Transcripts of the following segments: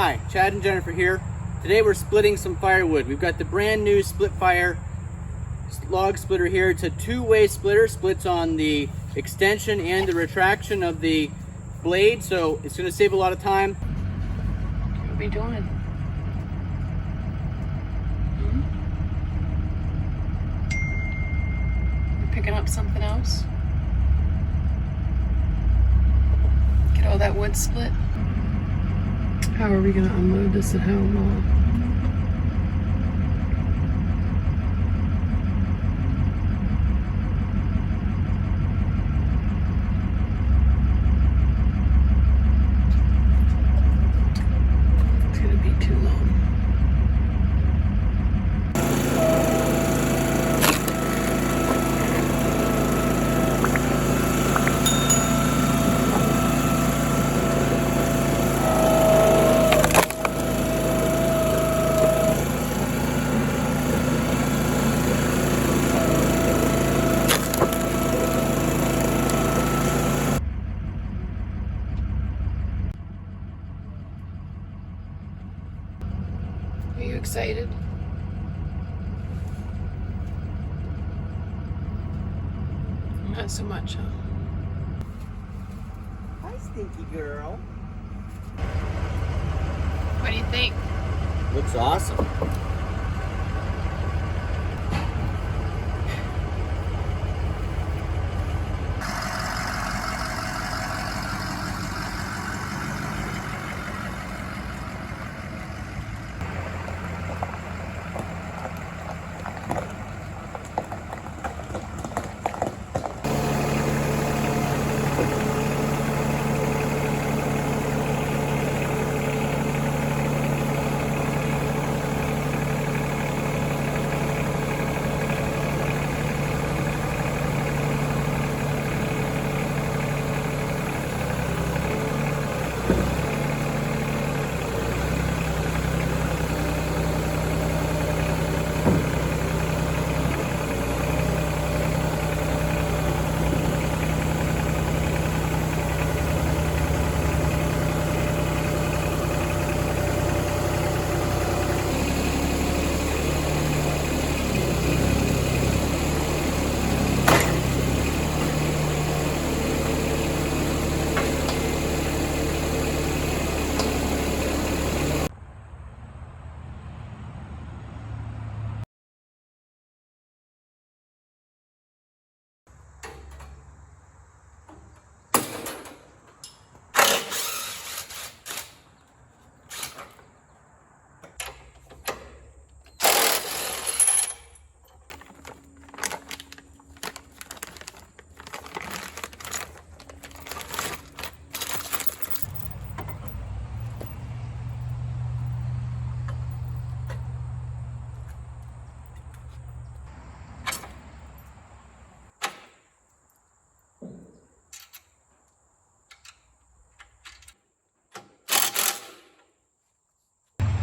Hi, Chad and Jennifer here. Today we're splitting some firewood. We've got the brand new split fire log splitter here. It's a two-way splitter, splits on the extension and the retraction of the blade, so it's going to save a lot of time. What are we doing? We're picking up something else? Get all that wood split? How are we going to unload this at home, Mom? Are you excited? Not so much, huh? Hi, stinky girl. What do you think? Looks awesome.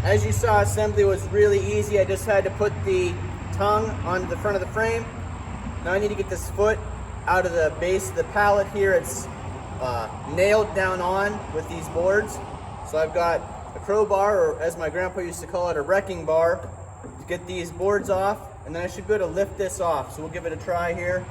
As you saw, assembly was really easy. I just had to put the tongue on the front of the frame. Now I need to get this foot out of the base of the pallet here. It's nailed down on with these boards. So I've got a crowbar, or as my grandpa used to call it, a wrecking bar, to get these boards off, and then I should be able to lift this off. So we'll give it a try here.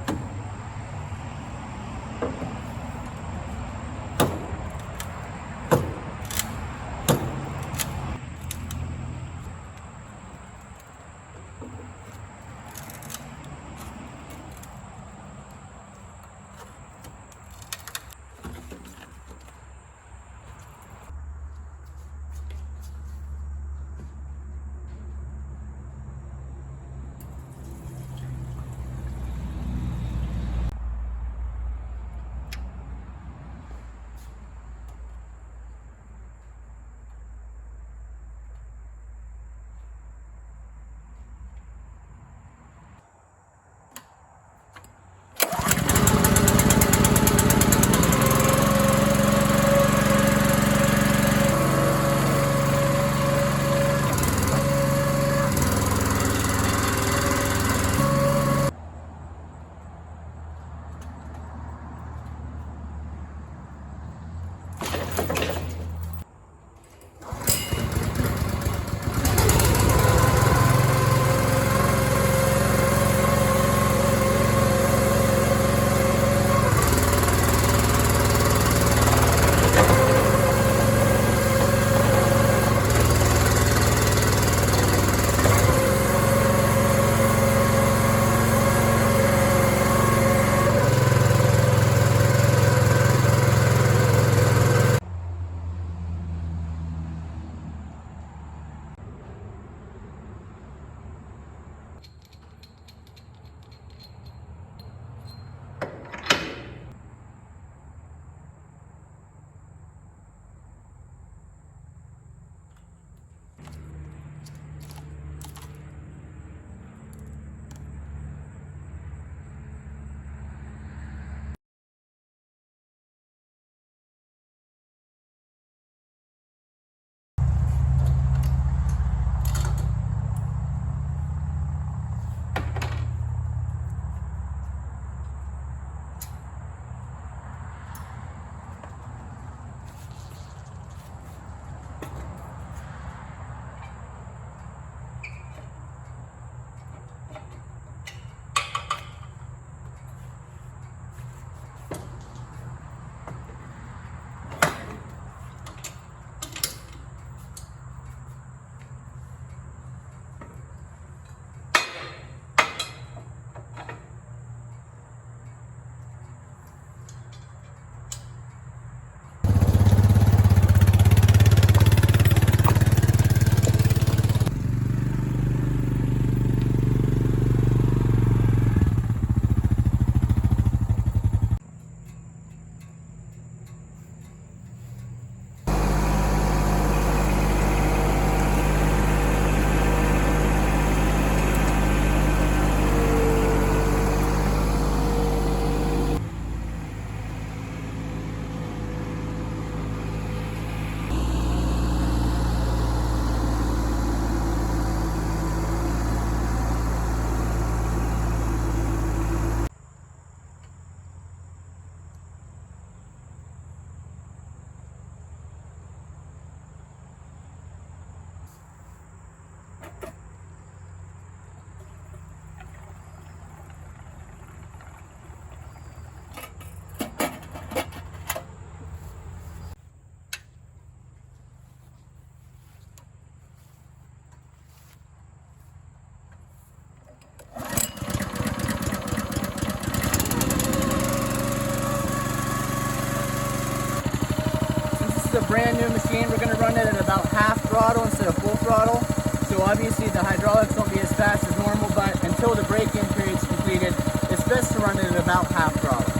brand new machine. We're gonna run it at about half throttle instead of full throttle. So obviously the hydraulics won't be as fast as normal, but until the break-in period is completed, it's best to run it at about half throttle.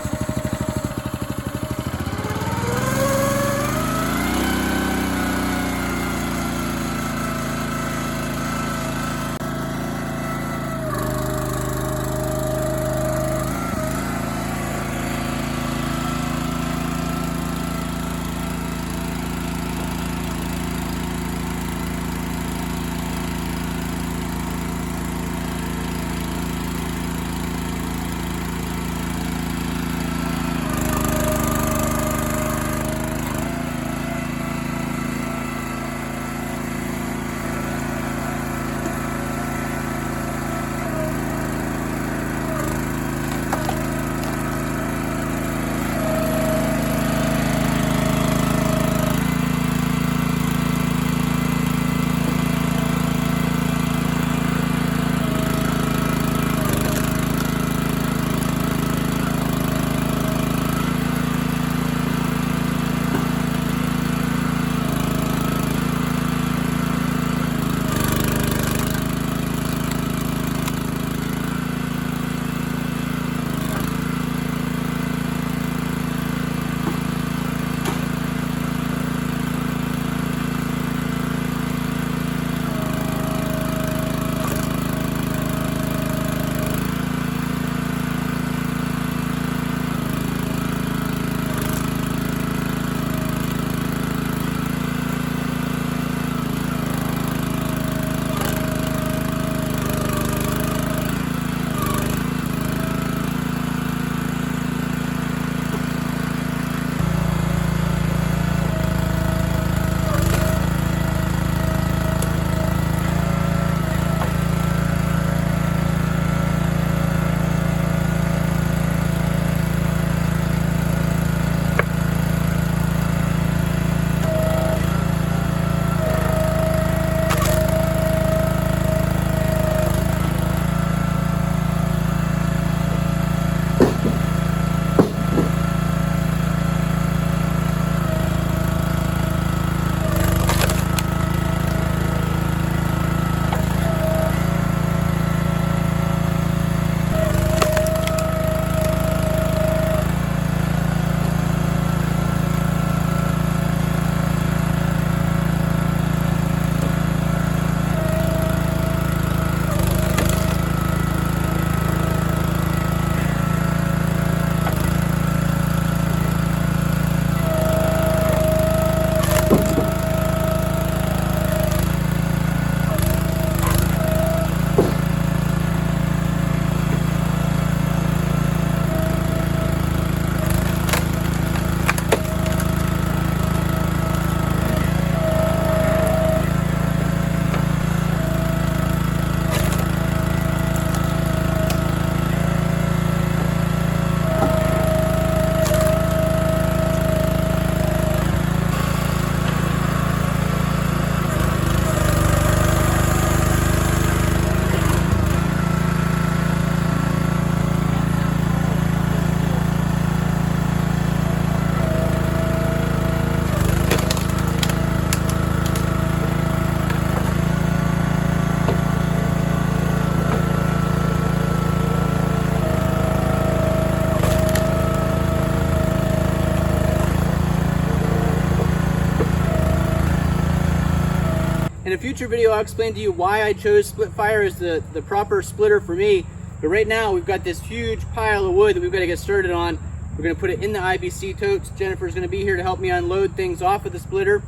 In a future video, I'll explain to you why I chose split fire as the proper splitter for me. But right now, we've got this huge pile of wood that we've got to get started on. We're going to put it in the IBC totes. Jennifer's going to be here to help me unload things off of the splitter.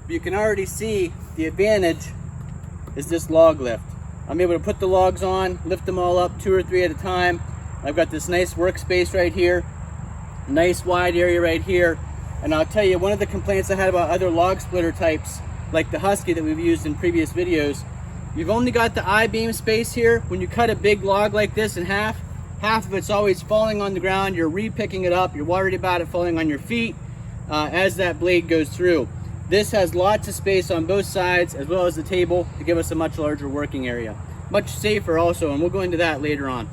But you can already see the advantage is this log lift. I'm able to put the logs on, lift them all up 2 or 3 at a time. I've got this nice workspace right here, nice wide area right here. And I'll tell you, one of the complaints I had about other log splitter types, like the Husky that we've used in previous videos, you've only got the I-beam space here. When you cut a big log like this in half of it's always falling on the ground. You're re-picking it up. You're worried about it falling on your feet as that blade goes through. This has lots of space on both sides as well as the table to give us a much larger working area. Much safer also, and we'll go into that later on.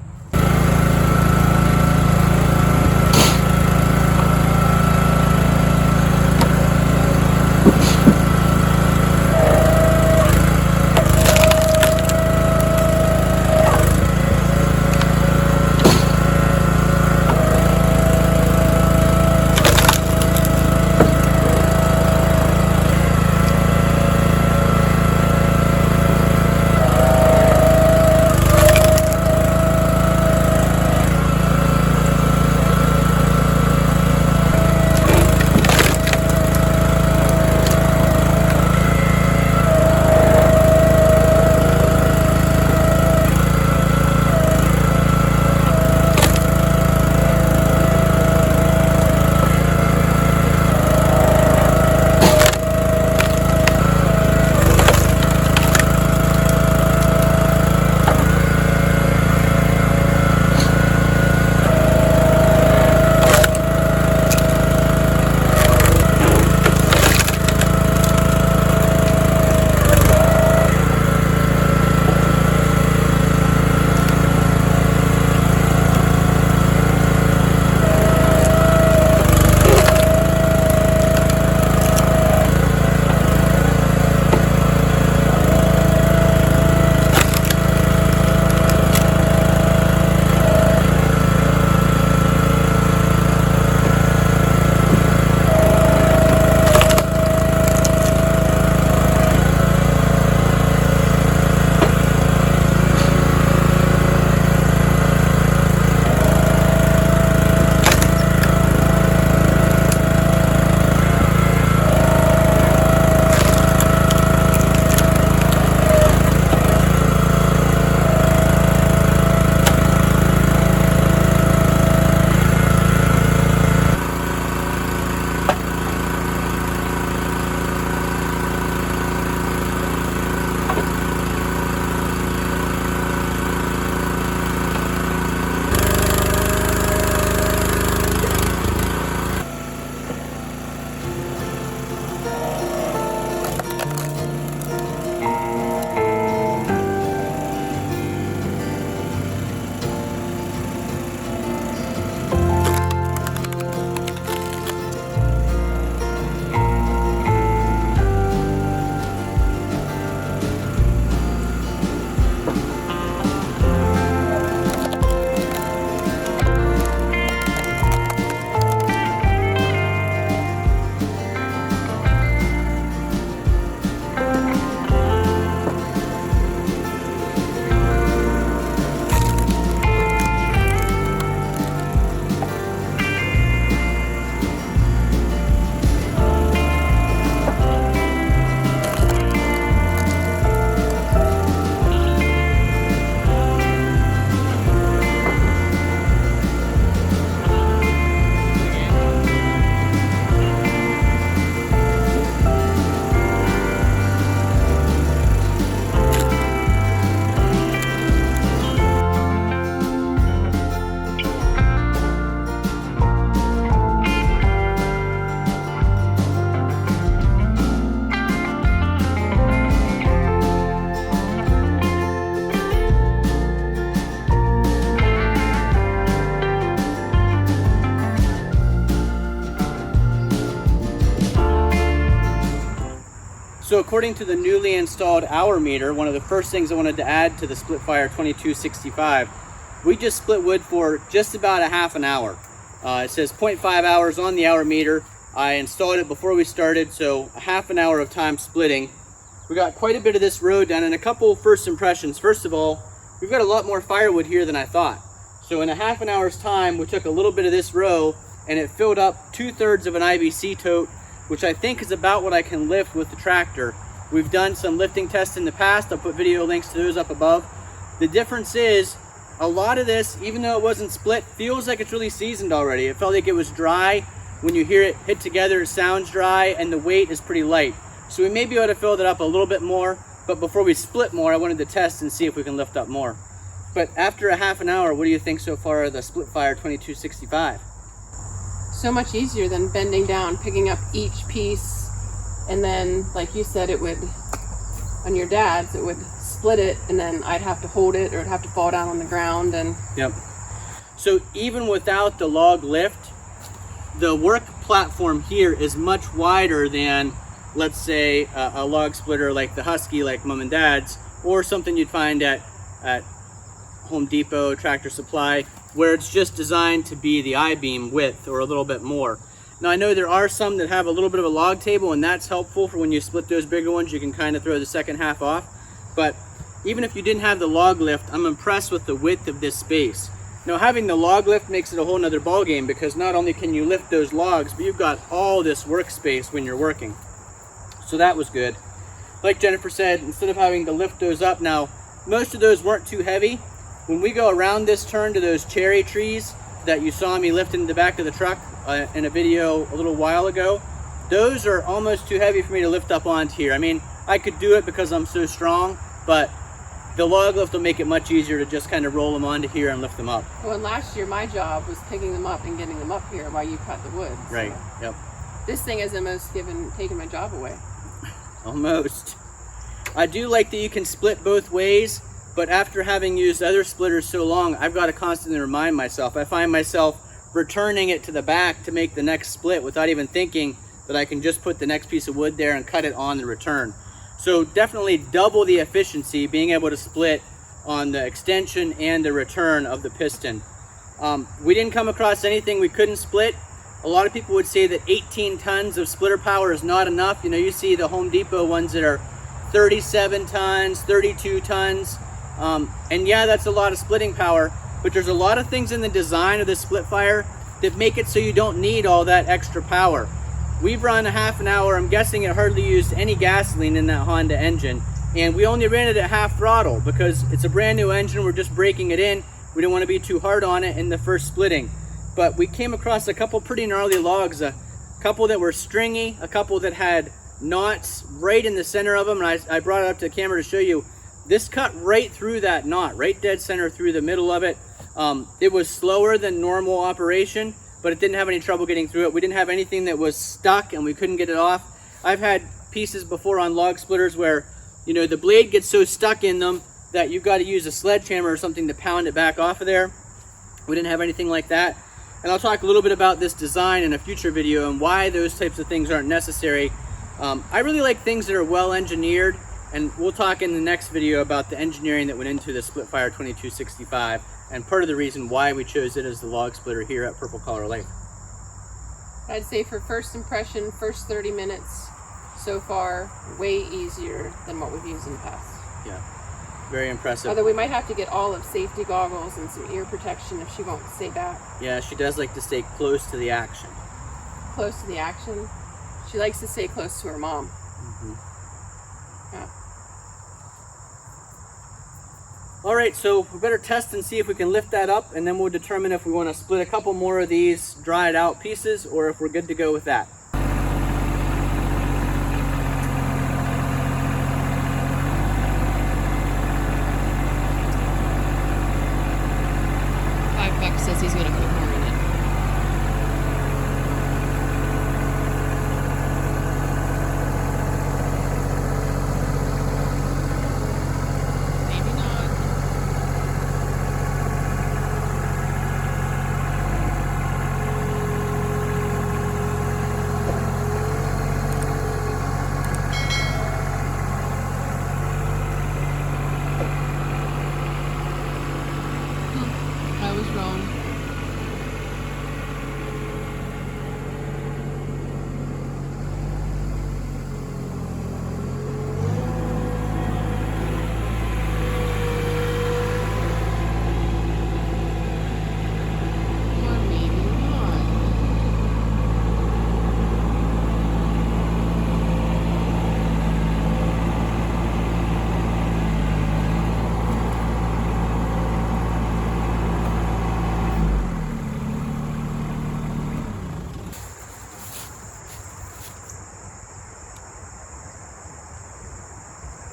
So according to the newly installed hour meter, one of the first things I wanted to add to the Splitfire 2265, we just split wood for just about a half an hour. It says 0.5 hours on the hour meter. I installed it before we started, so a half an hour of time splitting. We got quite a bit of this row done, and a couple first impressions. First of all, we've got a lot more firewood here than I thought. So in a half an hour's time, we took a little bit of this row and it filled up 2/3 of an IBC tote, which I think is about what I can lift with the tractor. We've done some lifting tests in the past. I'll put video links to those up above. The difference is a lot of this, even though it wasn't split, feels like it's really seasoned already. It felt like it was dry. When you hear it hit together, it sounds dry, and the weight is pretty light. So we may be able to fill it up a little bit more, but before we split more, I wanted to test and see if we can lift up more. But after a half an hour, what do you think so far of the Splitfire 2265? So much easier than bending down, picking up each piece, and then, like you said, it would, on your dad's, it would split it, and then I'd have to hold it, or it'd have to fall down on the ground. And yep. So even without the log lift, the work platform here is much wider than, let's say, a log splitter like the Husky, like Mom and Dad's, or something you'd find at Home Depot, Tractor Supply, where it's just designed to be the I-beam width or a little bit more. Now I know there are some that have a little bit of a log table, and that's helpful for when you split those bigger ones. You can kind of throw the second half off. But even if you didn't have the log lift, I'm impressed with the width of this space. Now having the log lift makes it a whole nother ball game, because not only can you lift those logs, but you've got all this workspace when you're working. So that was good. Like Jennifer said, instead of having to lift those up, now most of those weren't too heavy. When we go around this turn to those cherry trees that you saw me lifting in the back of the truck in a video a little while ago, those are almost too heavy for me to lift up onto here. I mean, I could do it because I'm so strong, but the log lift will make it much easier to just kind of roll them onto here and lift them up. well, and last year my job was picking them up and getting them up here while you cut the wood. So Right, yep. this thing has almost taken my job away. Almost. I do like that you can split both ways, but after having used other splitters so long, I've got to constantly remind myself. I find myself returning it to the back to make the next split without even thinking that I can just put the next piece of wood there and cut it on the return. So definitely double the efficiency being able to split on the extension and the return of the piston. We didn't come across anything we couldn't split. A lot of people would say that 18 tons of splitter power is not enough. You know, you see the Home Depot ones that are 37 tons, 32 tons. And yeah, that's a lot of splitting power, but there's a lot of things in the design of the Splitfire that make it so you don't need all that extra power. We've run a half an hour. I'm guessing it hardly used any gasoline in that Honda engine, and we only ran it at half throttle because it's a brand new engine. We're just breaking it in. We didn't want to be too hard on it in the first splitting. But we came across a couple pretty gnarly logs, a couple that were stringy, a couple that had knots right in the center of them, and I brought it up to the camera to show you. This cut right through that knot, right dead center through the middle of it. It was slower than normal operation, but it didn't have any trouble getting through it. We didn't have anything that was stuck and we couldn't get it off. I've had pieces before on log splitters where, you know, the blade gets so stuck in them that you've got to use a sledgehammer or something to pound it back off of there. We didn't have anything like that. And I'll talk a little bit about this design in a future video and why those types of things aren't necessary. I really like things that are well engineered, and we'll talk in the next video about the engineering that went into the Splitfire 2265 and part of the reason why we chose it as the log splitter here at Purple Collar Lake. I'd say for first impression, first 30 minutes so far, way easier than what we've used in the past. Yeah, very impressive. Although we might have to get Olive safety goggles and some ear protection if she won't stay back. Yeah, she does like to stay close to the action. Close to the action? She likes to stay close to her mom. Mm-hmm. Yeah. All right, so we better test and see if we can lift that up, and then we'll determine if we want to split a couple more of these dried out pieces or if we're good to go with that. $5 says he's going to put more in it. Maybe not.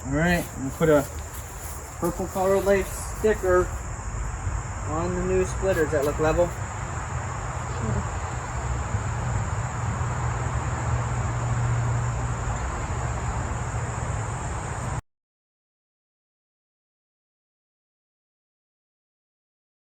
Alright, we'll put a purple color lace sticker on the new splitters that look level.